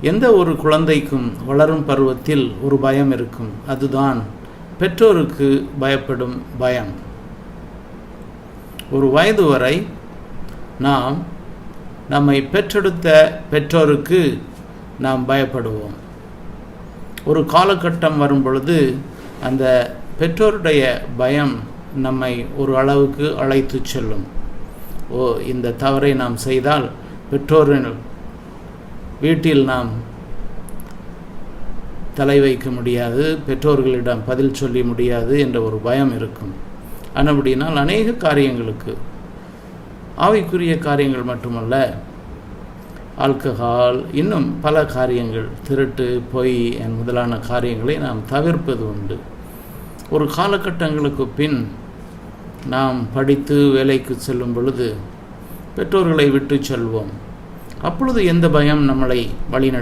எந்த ஒரு குழந்தைக்கும் வளரும் பருவத்தில் ஒரு பயம் இருக்கும். அதுதான் பெற்றோருக்கு பயப்படும் பயம். ஒரு வயது வரை நாம் நம்மை பெற்றெடுத்த பெற்றோருக்கு நாம் பயப்படுவோம். ஒரு காலகட்டம் வரும் பொழுது அந்த பெற்றோருடைய பயம் நம்மை ஒரு அளவுக்கு அழைத்து செல்லும். இந்த தவறை நாம் செய்தால் பெற்றோரின் வீட்டில் நாம் தலை வைக்க முடியாது, பெற்றோர்களிடம் பதில் சொல்ல முடியாது என்ற ஒரு பயம் இருக்கும். அப்படினால் அநேக காரியங்களுக்கு, ஆவிக்குரிய காரியங்கள் மட்டுமல்ல, ஆல்கஹால், இன்னும் பல காரியங்கள், திருட்டு, பொய் முதலான காரியங்களை நாம் தவிர்ப்பது உண்டு. ஒரு காலகட்டங்களுக்கு பின் நாம் படித்து வேலைக்கு செல்லும் பொழுது பெற்றோர்களை விட்டு செல்வோம். அப்பொழுது எந்த பயம் நம்மளை வழிநடத்தும்?